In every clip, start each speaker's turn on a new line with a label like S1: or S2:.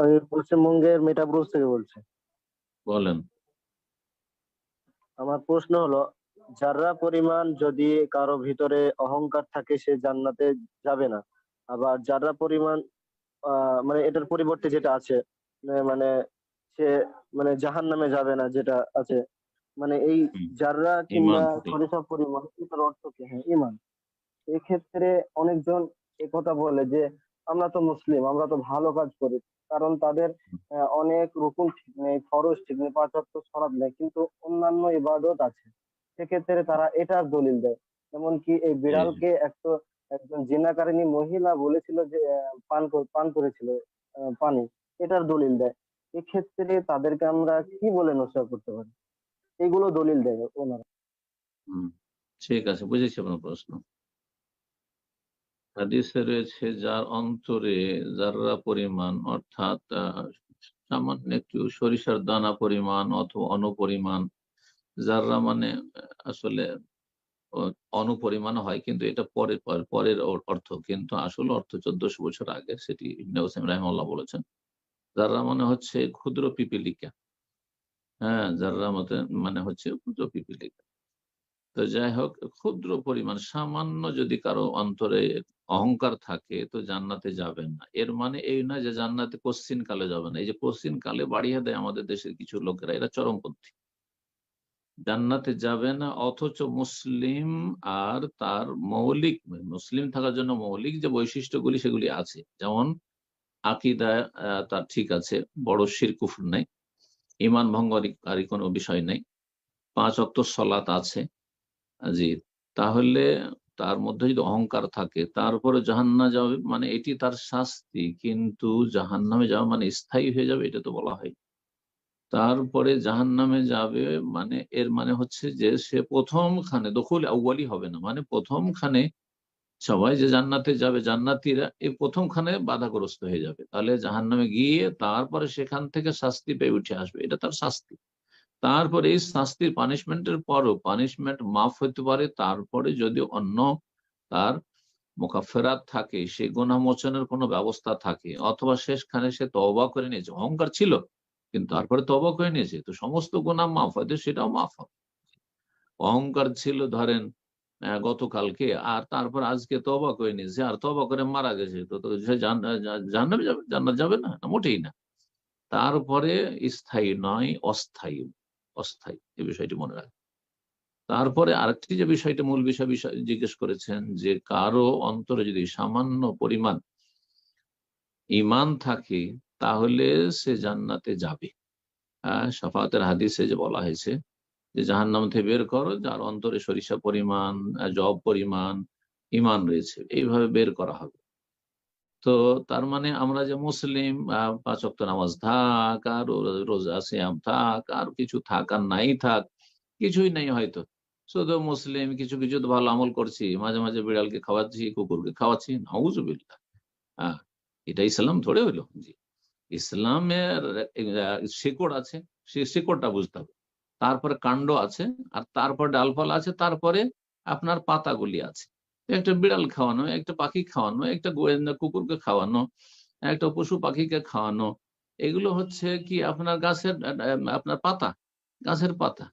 S1: আমি পশ্চিমবঙ্গের মেটাব্রুজ থেকে বলছি।
S2: বলেন।
S1: আমার প্রশ্ন হলো, যারা পরিমাণ যদি কারো ভিতরে অহংকার থাকে সে জান্নাতে যাবে না, আবার যারা পরিমাণ মানে এটার পরিবর্তে যেটা আছে, মানে সে মানে জাহান্নামে যাবে না যেটা আছে, মানে এই
S2: হুম,
S1: যাররা
S2: ইমান
S1: কিংবা
S2: থাকলে।
S1: সরিষা পরিমাণ, এটার অর্থ কি? হ্যাঁ, ইমান। এক্ষেত্রে অনেকজন কথা বলে যে আমরা তো মুসলিম, আমরা তো ভালো কাজ করি, কারণ তাদের অনেক রুকুন ঠিক নেই, ফরজ ঠিক নেই, পাঁচ ওয়াক্ত সালাত নেই, কিন্তু অন্যান্য ইবাদত আছে। সেক্ষেত্রে তারা এটার দলিল দেয়। এমনকি এই
S2: জি, জি।
S1: বিড়ালকে একজন জিনাকারিনী মহিলা বলেছিল যে পান করেছিল পানি, এটার দলিল দেয়। এক্ষেত্রে তাদেরকে আমরা কি বলে নস্যাৎ করতে পারি? এগুলো দলিল দেয় ওনারা।
S2: হুম, ঠিক আছে, বুঝেছি আপনার প্রশ্ন। হাদিসে রয়েছে যার অন্তরে যাররা পরিমাণ, অর্থাৎ সামান্য একটু সরিষার দানা পরিমাণ অথবা অনুপরিমাণ, যাররা মানে আসলে অনুপরিমাণ হয়, কিন্তু এটা পরের অর্থ, কিন্তু আসল অর্থ 1400 বছর আগে, সেটি ইবনে ওসাইম রাহিমাহুল্লাহ বলেছেন। যাররা মানে হচ্ছে ক্ষুদ্র পিপীলিকা। হ্যাঁ, যাররা মানে হচ্ছে ক্ষুদ্র পিপীলিকা। তো যাই হোক, ক্ষুদ্র পরিমাণ সামান্য যদি কারো অন্তরে অহংকার থাকে তো জান্নাতে যাবেন না। এর মানে এই না যে জান্নাতে কশ্চিন কালে যাবে না। এই যে কশ্চিন কালে বাড়িয়ে দেয় আমাদের দেশের কিছু লোকেরা, এরা চরমপন্থী। জান্নাতে যাবে না অথচ মুসলিম, আর তার মৌলিক, মুসলিম থাকার জন্য মৌলিক যে বৈশিষ্ট্যগুলি সেগুলি আছে, যেমন আকীদা তার ঠিক আছে, বড় শিরক কুফর নাই, ঈমান ভঙ্গকারী কোনো বিষয় নেই, 5 ওয়াক্ত সালাত আছে। জি, তাহলে তার মধ্যে যদি অহংকার থাকে তারপরে জাহান্নামে যাবে, মানে এটি তার শাস্তি, কিন্তু জাহান্নামে যাওয়া মানে স্থায়ী হয়ে যাবে এটা তো বলা হয়। তারপরে জাহান্নামে যাবে মানে এর মানে হচ্ছে যে সে প্রথমখানে দখুল আউয়ালি হবে না, মানে প্রথমখানে সবাই যে জান্নাতে যাবে জান্নাতীরা এই প্রথমখানে বাধাগ্রস্ত হয়ে যাবে, তাহলে জাহান্নামে গিয়ে তারপরে সেখান থেকে শাস্তি পেয়ে উঠে আসবে, এটা তার শাস্তি। তারপরে এই শাস্তির পানিশমেন্টের পরও পানিশমেন্ট মাফ হতে পারে, তারপরে যদি অন্য তার মুকাফফিরাত থাকে, সে গুনাহ মোচনের কোনো ব্যবস্থা থাকে, অথবা শেষখানে সে তওবা করে নিয়েছে, অহংকার ছিল কিন্তু তারপরে তওবা করে নিয়েছে, তো সমস্ত গুনাহ মাফ হয়তো সেটাও মাফ হবে। অহংকার ছিল ধরেন গতকালকে, আর তারপর আজকে তওবা করে নিয়েছে আর তওবা করে মারা গেছে, তো তো সে জান্নাতে যাবে? জান্নাত যাবে না? না, মোটেই না। তারপরে স্থায়ী নয়, অস্থায়ী। অস্থায়ী, এই বিষয়টি মনে রাখবেন। তারপরে আরেকটি যে বিষয়টা, মূল বিষয় জিজ্ঞেস করেছেন, যে কারো অন্তরে যদি সামান্য পরিমাণ ঈমান থাকে তাহলে সে জান্নাতে যাবে। শাফাতের হাদিসে যে বলা হয়েছে যে জাহান্নাম থেকে বের করো যার অন্তরে সরিষা পরিমাণ, জব পরিমাণ ঈমান রয়েছে, এইভাবে বের করা হবে। তো তার মানে আমরা যে মুসলিম, 5 ওয়াক্ত নামাজ থাক আর রোজা সিয়াম থাক আর কিছু থাক আর নাই থাক, কিছুই নেই হয়তো, শুধু মুসলিম, কিছু কিছু তো ভালো আমল করছি, মাঝে মাঝে বিড়ালকে খাওয়াচ্ছি, কুকুরকে খাওয়াচ্ছি, নাউজুবিল্লাহ। হ্যাঁ, এটা ইসলাম ধরে হইলো? জি, ইসলামের শিকড় আছে, সে শিকড়টা বুঝতে হবে, তারপরে কাণ্ড আছে, আর তারপর ডালপালা আছে, তারপরে আপনার পাতাগুলি আছে। একটা বিড়াল খাওয়ানো, একটা পাখি খাওয়ানো, একটা গোয়েন্দা কুকুরকে খাওয়ানো, একটা পশু পাখিকে খাওয়ানো, এগুলো হচ্ছে কি আপনার গাছের আপনার পাতা, গাছের পাতা।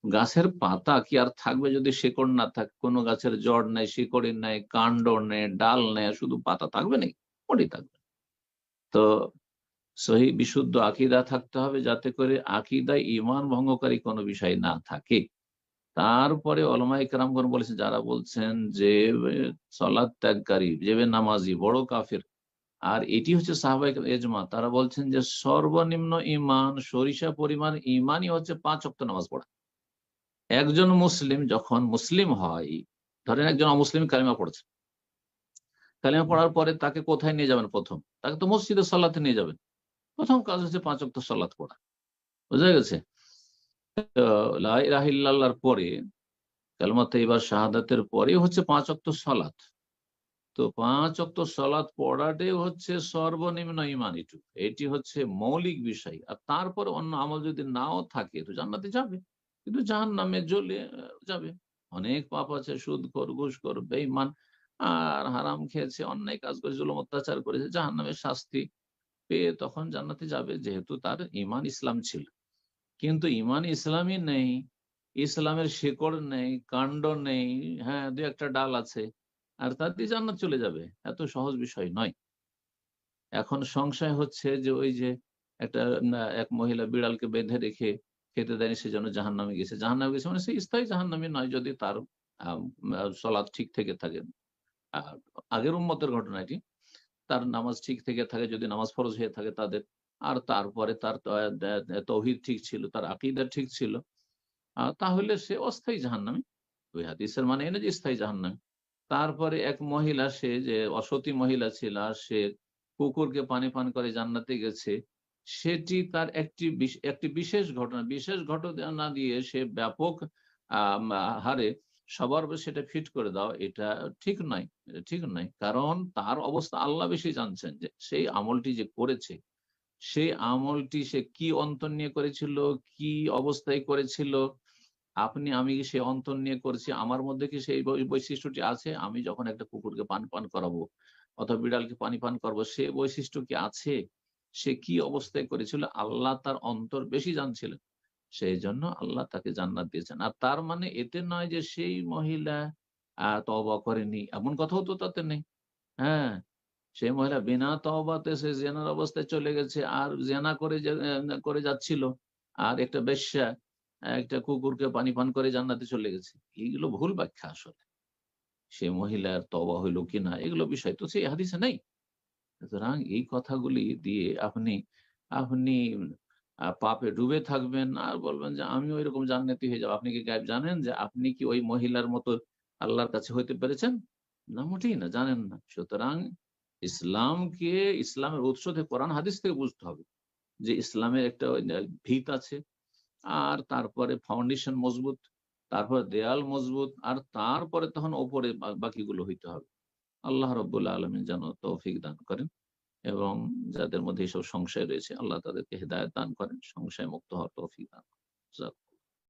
S2: গাছের পাতা কি আর থাকবে যদি শিকড় না থাকে? কোনো গাছের জড় নেই, শিকড়ি নেই, কাণ্ড নেই, ডাল নেই, শুধু পাতা থাকবে নাকি? ওটি থাকবে। তো সহি বিশুদ্ধ আকীদা থাকতে হবে, যাতে করে আকীদায় ঈমান ভঙ্গকারী কোনো বিষয় না থাকে। তারপরে ওলামায়ে কেরামগণ বলেছেন, যারা বলছেন যে সালাত ত্যাগকারী, যে নামাজি বড় কাফের, আর এটি হচ্ছে সাহাবায়ে এজমা, তারা বলছেন যে সর্বনিম্ন ঈমান, সরিষা পরিমাণ ঈমানই হচ্ছে 5 ওয়াক্ত নামাজ পড়া। একজন মুসলিম যখন মুসলিম হয়, ধরেন একজন অমুসলিম কালিমা পড়ছে, কালিমা পড়ার পরে তাকে কোথায় নিয়ে যাবেন? প্রথম তাকে তো মসজিদে সালাতে নিয়ে যাবেন। প্রথম কাজ হচ্ছে 5 ওয়াক্ত সালাত পড়া। বুঝা গেছে? তো লা ইলাহা ইল্লাল্লাহর পরে, কালেমা তাইয়্যিবা শাহাদাতের পরে হচ্ছে 5 ওয়াক্ত সালাত। তো 5 ওয়াক্ত সালাত পড়াটাই হচ্ছে সর্বনিম্ন ঈমান। এটি হচ্ছে মৌলিক বিষয়। আর তারপর অন্য আমল যদি নাও থাকে তো জান্নাতে যাবে, কিন্তু জাহান্নামে জ্বলে যাবে। অনেক পাপ আছে, সুদখোর, ঘুষখোর, বেঈমান, আর হারাম খেয়েছে, অন্যায় কাজ করেছে, জুলুম অত্যাচার করেছে, জাহান্নামের শাস্তি পেয়ে তখন জান্নাতে যাবে, যেহেতু তার ঈমান ইসলাম ছিল। কিন্তু ঈমান ইসলামই নেই, ইসলামের শিকড় নেই, কাণ্ড নেই, হ্যাঁ, দু একটা ডাল আছে, আর তাতেই জান্নাত চলে যাবে, এত সহজ বিষয় নয়। এখন সংশয় হচ্ছে যে ওই যে একটা এক মহিলা বিড়ালকে বেঁধে রেখে খেতে দেয়নি, সেজন্য জাহান্নামে গেছে। জাহান্নামে গেছে মানে সে স্থায়ী জাহান্নামী নয়, যদি তার সলাৎ ঠিক থেকে থাকে। আহ, আগের উম্মতের ঘটনা এটি। তার নামাজ ঠিক থেকে থাকে, যদি নামাজ ফরজ হয়ে থাকে তাদের, আর তারপরে তার তৌহিদ ঠিক ছিল, তার আকীদা ঠিক ছিল, তাহলে সে অস্থায়ী জাহান্নামী। ওই হাদিসের মানে এনে যে স্থায়ী জাহান্নামী। তারপরে এক মহিলা, সে যে অসতী মহিলা ছিল, আর সে কুকুরকে পানি পান করে জান্নাতে গেছে, সেটি তার একটি বিশেষ ঘটনা। বিশেষ ঘটনা দিয়ে সে ব্যাপক হারে সবার উপর সেটা ফিট করে দাও, এটা ঠিক নয়। এটা ঠিক নয়, কারণ তার অবস্থা আল্লাহ বেশি জানছেন, যে সেই আমলটি যে করেছে, সেই আমলটি সে কি অন্তর নিয়ে করেছিল, কি অবস্থায় করেছিল। আপনি আমি কি সে অন্তর নিয়ে করছি, আমার মধ্যে কি সেই বৈশিষ্ট্যটি আছে? আমি যখন একটা কুকুরকে পান পান করাবো অথবা বিড়ালকে পানি পান করবো, সে বৈশিষ্ট্য কি আছে? সে কি অবস্থায় করেছিল, আল্লাহ তার অন্তর বেশি জানছিলেন। সেই জন্য আল্লাহ তাকে জান্নাত দিয়েছেন। আর তার মানে এতে নয় যে সেই মহিলা তওবা করেনি, এমন কথাও তো তাতে নেই। হ্যাঁ, সেই মহিলা বিনা তওবাতে সে জেনার অবস্থায় চলে গেছে, আর জেনা করে যাচ্ছিল, আর একটা বেশ্যা একটা কুকুরকে পানি পান করে জান্নাতে চলে গেছে। এইগুলো ভুল ব্যাখ্যা আসলে। সে মহিলার তওবা হইল কিনা, এগুলো বিষয় তো সেই হাদিসে নেই। সুতরাং এই কথাগুলি দিয়ে আপনি আপনি পাপে ডুবে থাকবেন, আর বলবেন যে আমি ওইরকম জান্নাতি হয়ে যাবো। আপনি কি গায়েব জানেন যে আপনি কি ওই মহিলার মতো আল্লাহর কাছে হইতে পেরেছেন? না, মোটেই না, জানেন না। সুতরাং ইসলামকে, ইসলামের উৎস থেকে, কোরআন হাদিস থেকে বুঝতে হবে যে ইসলামের একটা ভিত আছে, আর তারপরে ফাউন্ডেশন মজবুত, তারপর দেয়াল মজবুত, আর তারপরে তখন ওপরে বাকিগুলো হইতে হবে। আল্লাহ রব্বুল আলমিন যেন তৌফিক দান করেন, এবং যাদের মধ্যে এইসব সংশয় রয়েছে আল্লাহ তাদেরকে হেদায়েত দান করেন, সংশয় মুক্ত হওয়ার তৌফিক দান করেন।